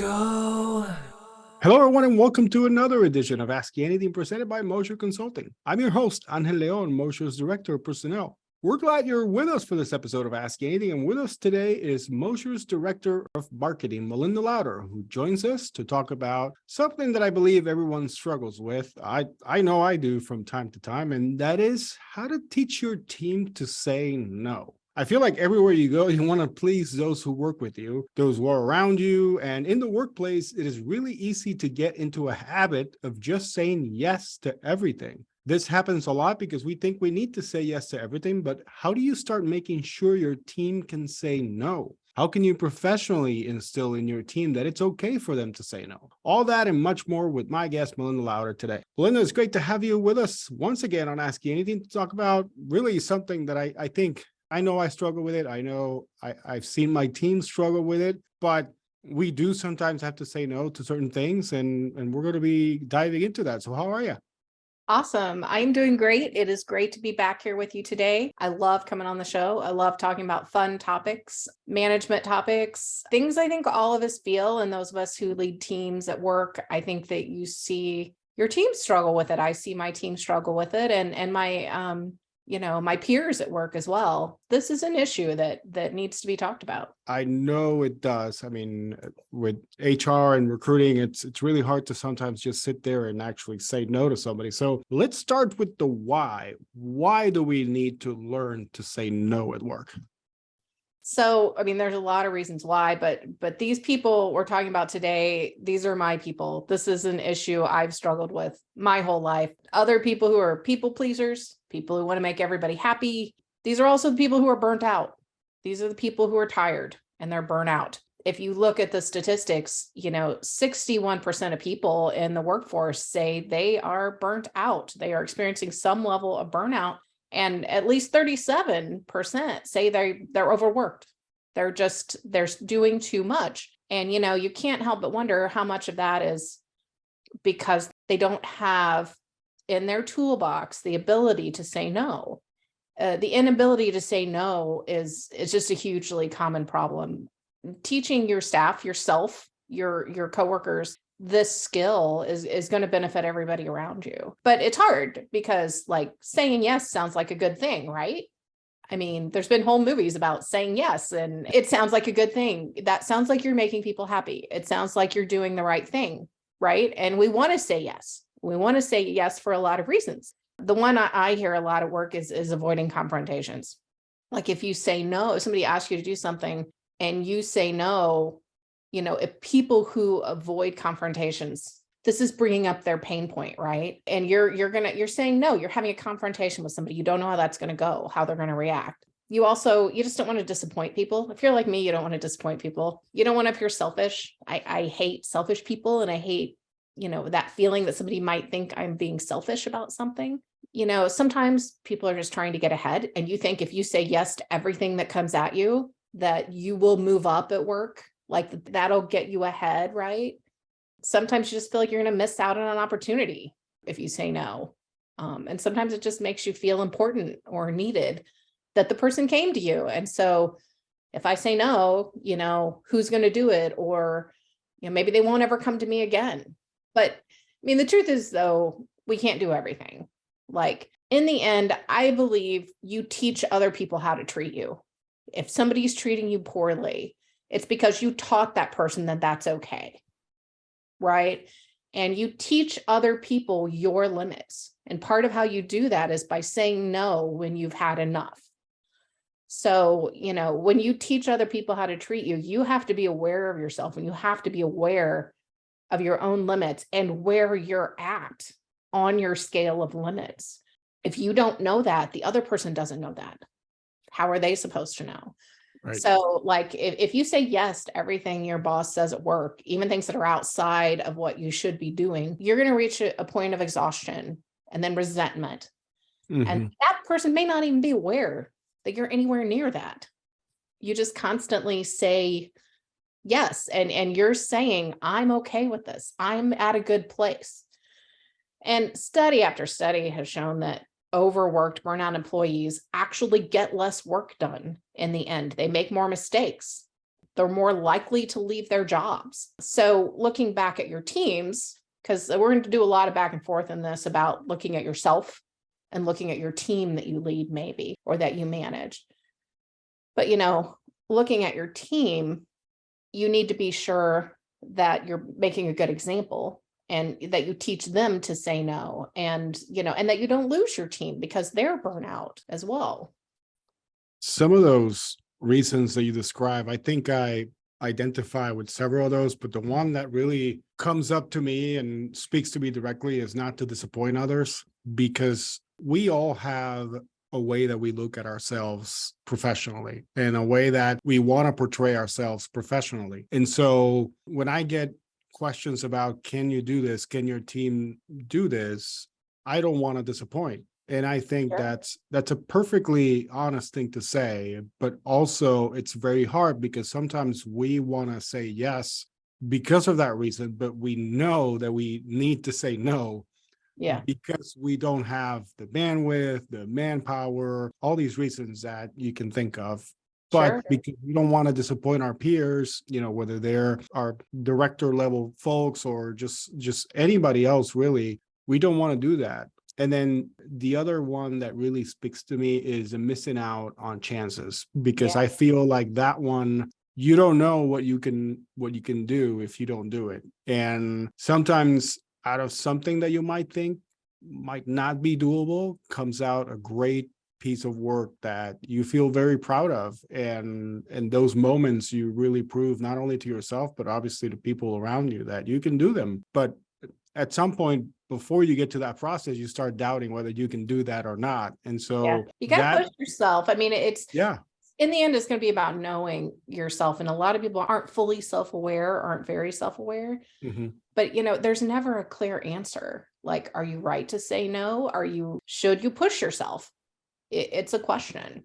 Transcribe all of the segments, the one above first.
go. Hello, everyone, and welcome to another edition of Ask You Anything presented by Mosher Consulting. I'm your host, Angel Leon, Mosher's Director of Personnel. We're glad you're with us for this episode of Ask You Anything, and with us today is Mosher's Director of Marketing, Malinda Lowder, who joins us to talk about something that I believe everyone struggles with. I know I do from time to time, and that is how to teach your team to say no. I feel like everywhere you go, you want to please those who work with you, those who are around you. And in the workplace, it is really easy to get into a habit of just saying yes to everything. This happens a lot because we think we need to say yes to everything, but how do you start making sure your team can say no? How can you professionally instill in your team that it's okay for them to say no? All that and much more with my guest, Malinda Lowder, today. Malinda, it's great to have you with us once again on Ask You Anything to talk about really something that I think I know I struggle with it. I know I've seen my team struggle with it, but we do sometimes have to say no to certain things, and we're going to be diving into that. So how are you? Awesome. I'm doing great. It is great to be back here with you today. I love coming on the show. I love talking about fun topics, management topics, things I think all of us feel, and those of us who lead teams at work, I think that you see your team struggle with it. I see my team struggle with it, and my peers at work as well. This is an issue that needs to be talked about. I know it does. I mean, with HR and recruiting, it's really hard to sometimes just sit there and actually say no to somebody. So let's start with the why. Why do we need to learn to say no at work? So, I mean, there's a lot of reasons why, but these people we're talking about today, these are my people. This is an issue I've struggled with my whole life. Other people who are people pleasers, people who want to make everybody happy. These are also the people who are burnt out. These are the people who are tired and they're burnt out. If you look at the statistics, 61% of people in the workforce say they are burnt out. They are experiencing some level of burnout. And at least 37% say they're overworked. They're doing too much. And, you can't help but wonder how much of that is because they don't have in their toolbox the ability to say no. The inability to say no is just a hugely common problem. Teaching your staff, yourself, your coworkers, this skill is going to benefit everybody around you. But it's hard because saying yes sounds like a good thing, right? I mean, there's been whole movies about saying yes, and it sounds like a good thing. That sounds like you're making people happy. It sounds like you're doing the right thing, right? And we want to say yes. We want to say yes for a lot of reasons. The one I hear a lot at work is avoiding confrontations. Like if you say no, if somebody asks you to do something and you say no, if people who avoid confrontations, this is bringing up their pain point, right? And you're saying no, you're having a confrontation with somebody. You don't know how that's going to go, how they're going to react. You just don't want to disappoint people. If you're like me, you don't want to disappoint people. You don't want to appear selfish. I hate selfish people. And I hate, that feeling that somebody might think I'm being selfish about something. Sometimes people are just trying to get ahead. And you think if you say yes to everything that comes at you, that you will move up at work. Like that'll get you ahead, right? Sometimes you just feel like you're going to miss out on an opportunity if you say no. And sometimes it just makes you feel important or needed that the person came to you. And so if I say no, who's going to do it? Or, maybe they won't ever come to me again. But I mean, the truth is though, we can't do everything. Like in the end, I believe you teach other people how to treat you. If somebody's treating you poorly, it's because you taught that person that that's okay, right? And you teach other people your limits. And part of how you do that is by saying no when you've had enough. So, when you teach other people how to treat you, you have to be aware of yourself and you have to be aware of your own limits and where you're at on your scale of limits. If you don't know that, the other person doesn't know that. How are they supposed to know? Right. So if you say yes to everything your boss says at work, even things that are outside of what you should be doing, you're going to reach a point of exhaustion and then resentment. Mm-hmm. And that person may not even be aware that you're anywhere near that. You just constantly say yes. And you're saying, I'm okay with this. I'm at a good place. And study after study has shown that overworked, burnout employees actually get less work done in the end. They make more mistakes. they're more likely to leave their jobs. So looking back at your teams, because we're going to do a lot of back and forth in this about looking at yourself and looking at your team that you lead maybe, or that you manage. But, looking at your team, you need to be sure that you're making a good example and that you teach them to say no, and, and that you don't lose your team because they're burnout as well. Some of those reasons that you describe, I think I identify with several of those, but the one that really comes up to me and speaks to me directly is not to disappoint others, because we all have a way that we look at ourselves professionally and a way that we want to portray ourselves professionally. And so when I get questions about, can you do this? Can your team do this? I don't want to disappoint. And I think Sure. that's a perfectly honest thing to say, but also it's very hard because sometimes we want to say yes because of that reason, but we know that we need to say no. Yeah. Because we don't have the bandwidth, the manpower, all these reasons that you can think of. But Sure. because we don't want to disappoint our peers, whether they're our director level folks or just anybody else, really, we don't want to do that. And then the other one that really speaks to me is missing out on chances, because Yeah. I feel like that one, you don't know what you can do if you don't do it. And sometimes out of something that you might think might not be doable comes out a great piece of work that you feel very proud of. And in those moments, you really prove not only to yourself, but obviously to people around you that you can do them. But at some point before you get to that process, you start doubting whether you can do that or not. And so You got to push yourself. I mean, yeah. In the end, it's going to be about knowing yourself. And a lot of people aren't fully self-aware, aren't very self-aware. Mm-hmm. But, there's never a clear answer. Like, are you right to say no? Should you push yourself? It's a question.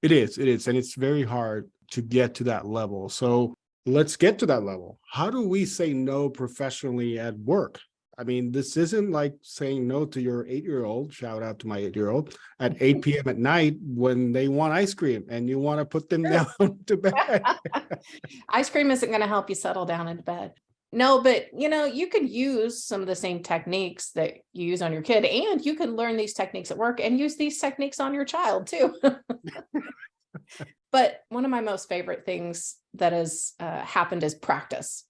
It is. And it's very hard to get to that level. So let's get to that level. How do we say no professionally at work? I mean, this isn't like saying no to your 8-year-old, shout out to my 8-year-old, at 8 p.m. at night when they want ice cream and you want to put them down to bed. Ice cream isn't going to help you settle down into bed. No, but you could use some of the same techniques that you use on your kid, and you can learn these techniques at work and use these techniques on your child too. But one of my most favorite things that has happened is practice.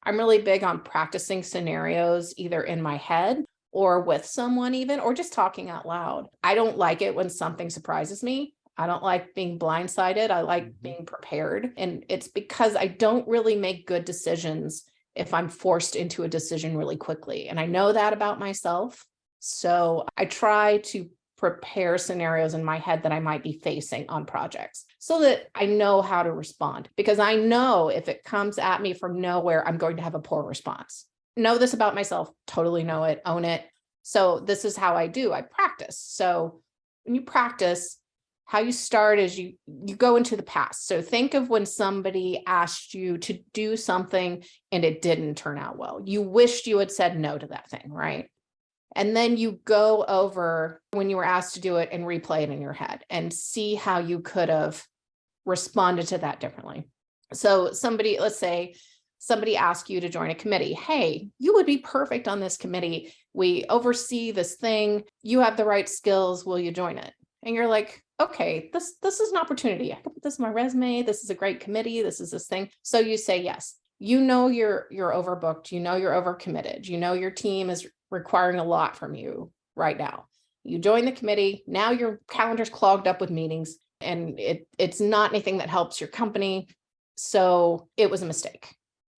I'm really big on practicing scenarios either in my head or with someone even, or just talking out loud. I don't like it when something surprises me. I don't like being blindsided. I like being prepared. And it's because I don't really make good decisions if I'm forced into a decision really quickly. And I know that about myself. So I try to prepare scenarios in my head that I might be facing on projects so that I know how to respond, because I know if it comes at me from nowhere, I'm going to have a poor response. Know this about myself, totally know it, own it. So this is how I do. I practice. So when you practice, how you start is you go into the past. So think of when somebody asked you to do something and it didn't turn out well. You wished you had said no to that thing, right? And then you go over when you were asked to do it and replay it in your head and see how you could have responded to that differently. So let's say somebody asked you to join a committee. Hey, you would be perfect on this committee. We oversee this thing. You have the right skills. Will you join it? And you're like, okay, this is an opportunity. I can put this in my resume. This is a great committee. This is this thing. So you say yes. You're overbooked. You're overcommitted. Your team is requiring a lot from you right now. You join the committee. Now your calendar's clogged up with meetings and it's not anything that helps your company. So it was a mistake.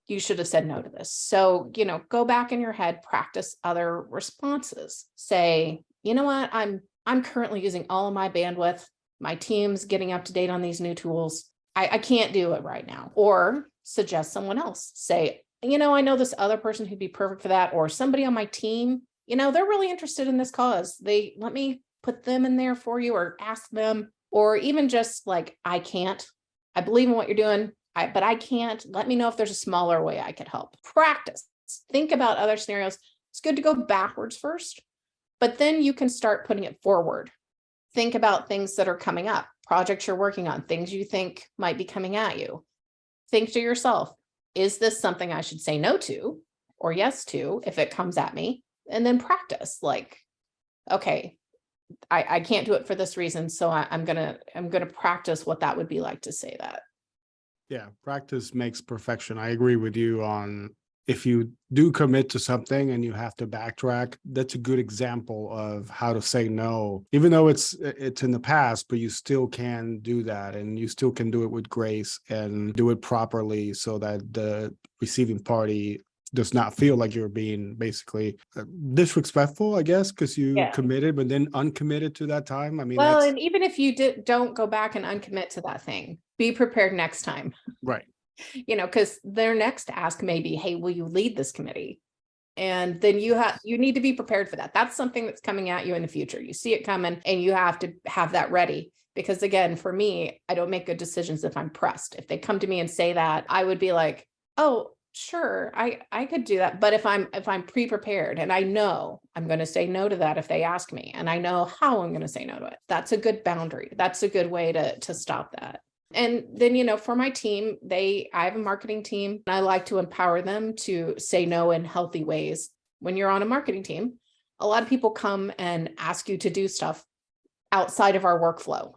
You should have said no to this. So, go back in your head, practice other responses. Say, you know what? I'm currently using all of my bandwidth. My team's getting up to date on these new tools. I can't do it right now. Or suggest someone else. Say, I know this other person who'd be perfect for that, or somebody on my team, they're really interested in this cause. Let me put them in there for you, or ask them, or even just like, I believe in what you're doing, but I can't. Let me know if there's a smaller way I could help. Practice. Think about other scenarios. It's good to go backwards first, but then you can start putting it forward. Think about things that are coming up. projects you're working on, things you think might be coming at you. Think to yourself, is this something I should say no to or yes to if it comes at me? And then practice like, okay, I can't do it for this reason. So I'm gonna practice what that would be like to say that. Yeah, practice makes perfection. I agree with you on if you do commit to something and you have to backtrack, that's a good example of how to say no, even though it's in the past, but you still can do that and you still can do it with grace and do it properly so that the receiving party does not feel like you're being basically disrespectful, I guess, because you Yeah. committed, but then uncommitted to that time. I mean, Well, that's and even if you don't go back and uncommit to that thing, be prepared next time. right. Because their next ask may be, hey, will you lead this committee? And then you need to be prepared for that. That's something that's coming at you in the future. You see it coming and you have to have that ready. Because again, for me, I don't make good decisions if I'm pressed. If they come to me and say that, I would be like, oh, sure, I could do that. But if I'm pre-prepared and I know I'm going to say no to that if they ask me, and I know how I'm going to say no to it, that's a good boundary. That's a good way to stop that. And then, for my team, I have a marketing team, and I like to empower them to say no in healthy ways. When you're on a marketing team, a lot of people come and ask you to do stuff outside of our workflow.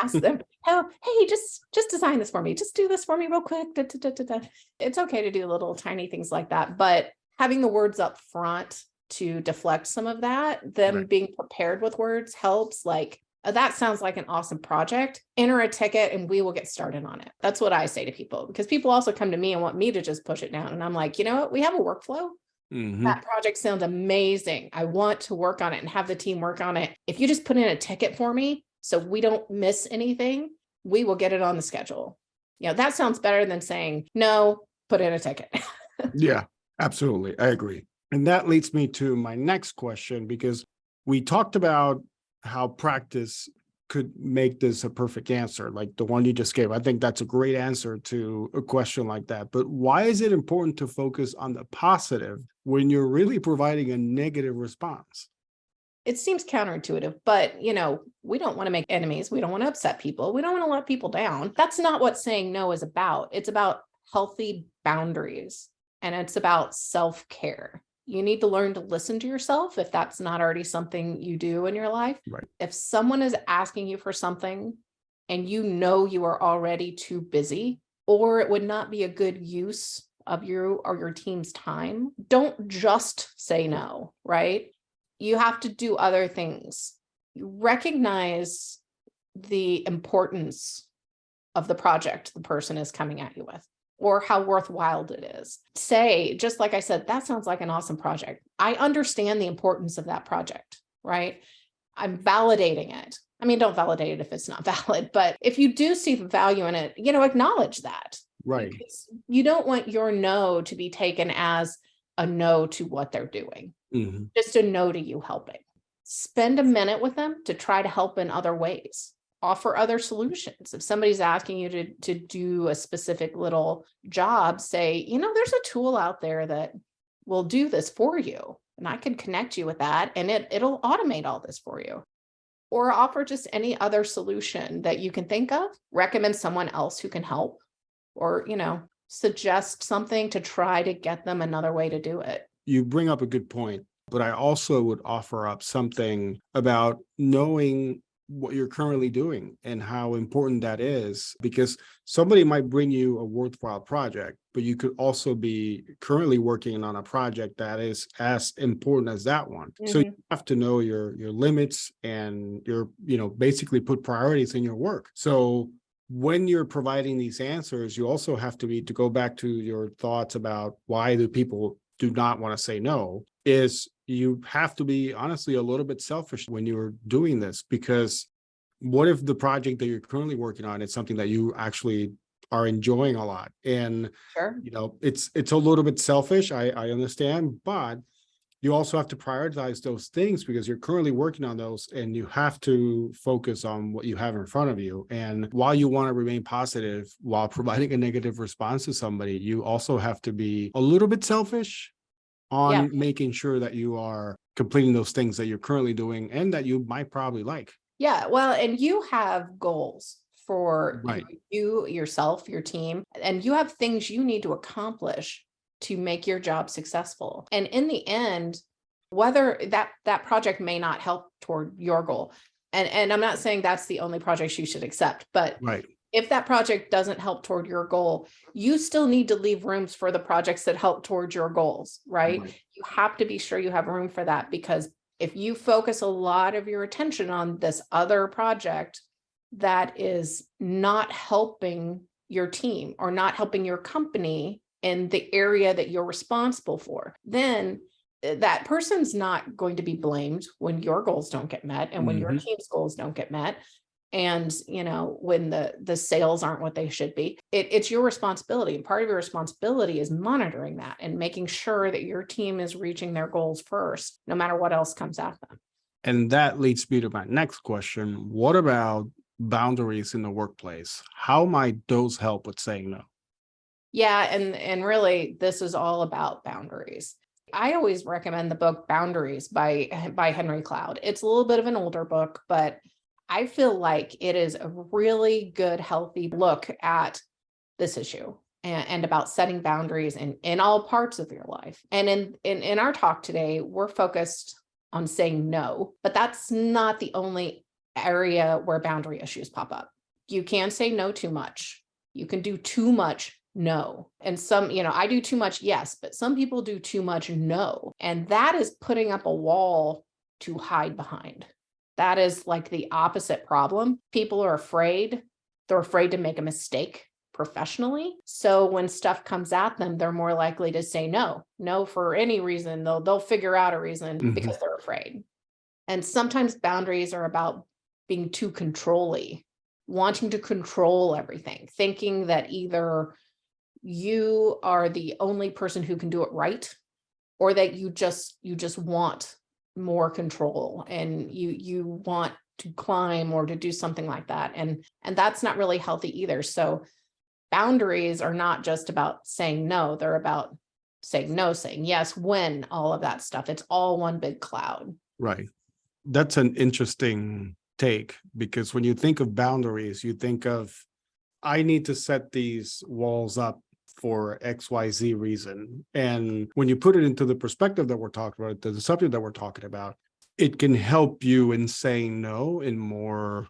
Ask them, oh, hey, just design this for me. Just do this for me real quick. Da, da, da, da, da. It's okay to do little tiny things like that, but having the words up front to deflect some of that, them Right. being prepared with words helps. Like, that sounds like an awesome project. Enter a ticket and we will get started on it. That's what I say to people, because people also come to me and want me to just push it down. And I'm like, you know what? We have a workflow. Mhm. That project sounds amazing. I want to work on it and have the team work on it. If you just put in a ticket for me so we don't miss anything, we will get it on the schedule. That sounds better than saying, no, put in a ticket. Yeah, absolutely. I agree. And that leads me to my next question, because we talked about how practice could make this a perfect answer, like the one you just gave. I think that's a great answer to a question like that. But why is it important to focus on the positive when you're really providing a negative response? It seems counterintuitive, but we don't want to make enemies. We don't want to upset people. We don't want to let people down. That's not what saying no is about. It's about healthy boundaries, and it's about self-care. You need to learn to listen to yourself if that's not already something you do in your life. Right. If someone is asking you for something and you are already too busy, or it would not be a good use of you or your team's time, don't just say no, right? You have to do other things. You recognize the importance of the project the person is coming at you with, or how worthwhile it is. Say, just like I said, that sounds like an awesome project. I understand the importance of that project, right? I'm validating it. I mean, don't validate it if it's not valid, but if you do see the value in it, acknowledge that. Right. Because you don't want your no to be taken as a no to what they're doing. Mhm. Just a no to you helping. Spend a minute with them to try to help in other ways. Offer other solutions. If somebody's asking you to do a specific little job, say, there's a tool out there that will do this for you, and I can connect you with that, and it'll automate all this for you. Or offer just any other solution that you can think of. Recommend someone else who can help, or suggest something to try to get them another way to do it. You bring up a good point, but I also would offer up something about knowing what you're currently doing and how important that is, because somebody might bring you a worthwhile project, but you could also be currently working on a project that is as important as that one. So you have to know your limits and basically put priorities in your work. So when you're providing these answers, you also have to go back to your thoughts about why do people do not want to say no. Is you have to be honestly a little bit selfish when you're doing this, because what if the project that you're currently working on is something that you actually are enjoying a lot? And Sure. it's a little bit selfish, I understand, but you also have to prioritize those things because you're currently working on those, and you have to focus on what you have in front of you. And while you want to remain positive while providing a negative response to somebody, you also have to be a little bit selfish on making sure that you are completing those things that you're currently doing and that you might probably like. Yeah, well, and you have goals for Right. you, yourself, your team, and you have things you need to accomplish to make your job successful. And in the end, whether that project may not help toward your goal. And I'm not saying that's the only project you should accept, but Right. if that project doesn't help toward your goal, you still need to leave rooms for the projects that help toward your goals, right? Right. You have to be sure you have room for that, because if you focus a lot of your attention on this other project that is not helping your team or not helping your company in the area that you're responsible for, then that person's not going to be blamed when your goals don't get met and when your Mhm. team's goals don't get met. And when the sales aren't what they should be, it's your responsibility. And part of your responsibility is monitoring that and making sure that your team is reaching their goals first, no matter what else comes at them. And that leads me to my next question. What about boundaries in the workplace? How might those help with saying no? Yeah, and really this is all about boundaries. I always recommend the book Boundaries by Henry Cloud. It's a little bit of an older book, but I feel like it is a really good, healthy look at this issue and about setting boundaries in all parts of your life. And in our talk today, we're focused on saying no, but that's not the only area where boundary issues pop up. You can say no too much. You can do too much no. And some, I do too much, yes, but some people do too much no. And that is putting up a wall to hide behind. That is like the opposite problem. People are afraid. They're afraid to make a mistake professionally. So when stuff comes at them, they're more likely to say no for any reason. They'll figure out a reason Mhm. because they're afraid. And sometimes boundaries are about being too controlly, wanting to control everything, thinking that either you are the only person who can do it right, or that you just want more control and you want to climb or to do something like that. And that's not really healthy either. So boundaries are not just about saying no, they're about saying no, saying yes, when all of that stuff. It's all one big cloud. Right. That's an interesting take because when you think of boundaries, you think of, I need to set these walls up for XYZ reason. And when you put it into the perspective that we're talking about, the subject that we're talking about, it can help you in saying no in more,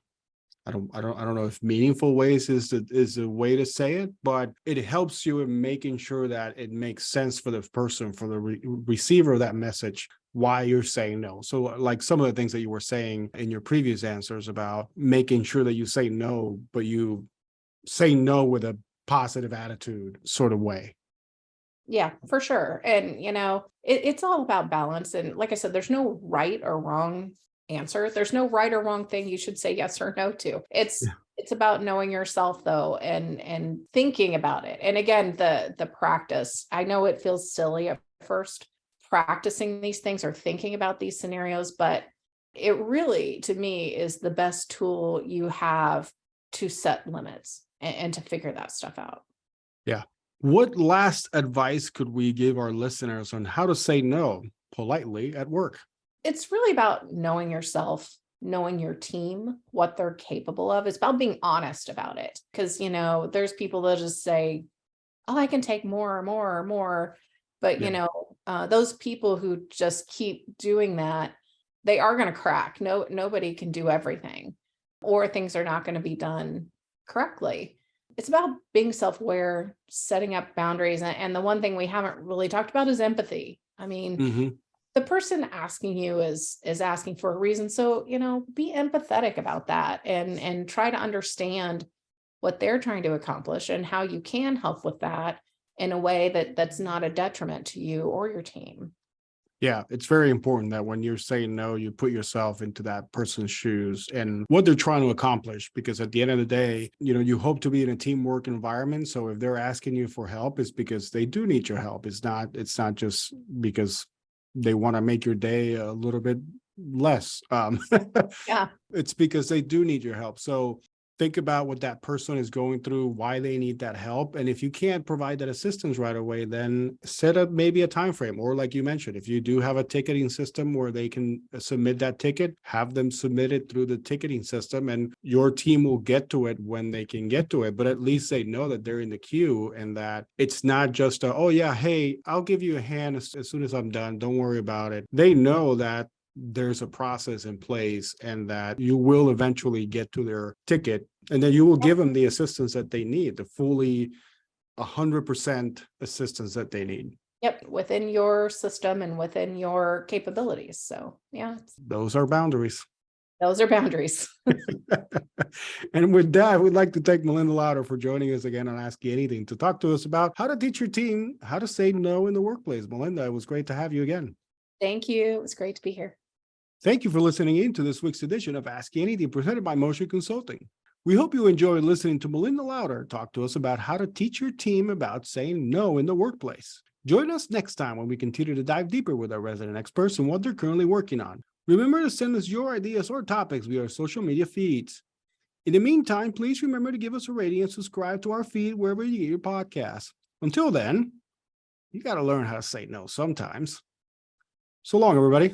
I don't know if meaningful ways is a way to say it, but it helps you in making sure that it makes sense for the person, for the receiver of that message, why you're saying no. So like some of the things that you were saying in your previous answers about making sure that you say no, but you say no with a positive attitude sort of way. Yeah, for sure. And, it's all about balance. And like I said, there's no right or wrong answer. There's no right or wrong thing you should say yes or no to. Yeah. It's about knowing yourself though, and thinking about it. And again, the practice, I know it feels silly at first, practicing these things or thinking about these scenarios, but it really, to me, is the best tool you have to set limits and to figure that stuff out. Yeah. What last advice could we give our listeners on how to say no politely at work? It's really about knowing yourself, knowing your team, what they're capable of. It's about being honest about it. Because, there's people that just say, oh, I can take more, more, more. But, Yeah. those people who just keep doing that, they are going to crack. Nobody can do everything, or things are not going to be done correctly. It's about being self-aware, setting up boundaries. And the one thing we haven't really talked about is empathy. I mean, Hmm. the person asking you is asking for a reason. So, be empathetic about that and try to understand what they're trying to accomplish and how you can help with that in a way that's not a detriment to you or your team. Yeah, it's very important that when you're saying no, you put yourself into that person's shoes and what they're trying to accomplish. Because at the end of the day, you hope to be in a teamwork environment. So if they're asking you for help, it's because they do need your help. It's not just because they want to make your day a little bit less. Yeah. It's because they do need your help. So think about what that person is going through, why they need that help. And if you can't provide that assistance right away, then set up maybe a time frame. Or like you mentioned, if you do have a ticketing system where they can submit that ticket, have them submit it through the ticketing system, and your team will get to it when they can get to it. But at least they know that they're in the queue and that it's not just oh yeah, hey, I'll give you a hand as soon as I'm done. Don't worry about it. They know that there's a process in place and that you will eventually get to their ticket, and then you will give them the assistance that they need, the fully 100% assistance that they need. Yep, within your system and within your capabilities. So yeah, Those are boundaries. those are boundaries. And with that, we'd like to thank Malinda Lowder for joining us again on Ask You Anything to talk to us about how to teach your team how to say no in the workplace. Malinda, it was great to have you again. Thank you. It was great to be here. Thank you for listening in to this week's edition of Ask You Anything presented by Motion Consulting. We hope you enjoyed listening to Malinda Lowder talk to us about how to teach your team about saying no in the workplace. Join us next time when we continue to dive deeper with our resident experts and what they're currently working on. Remember to send us your ideas or topics via our social media feeds. In the meantime, please remember to give us a rating and subscribe to our feed wherever you get your podcasts. Until then, you got to learn how to say no sometimes. So long, everybody.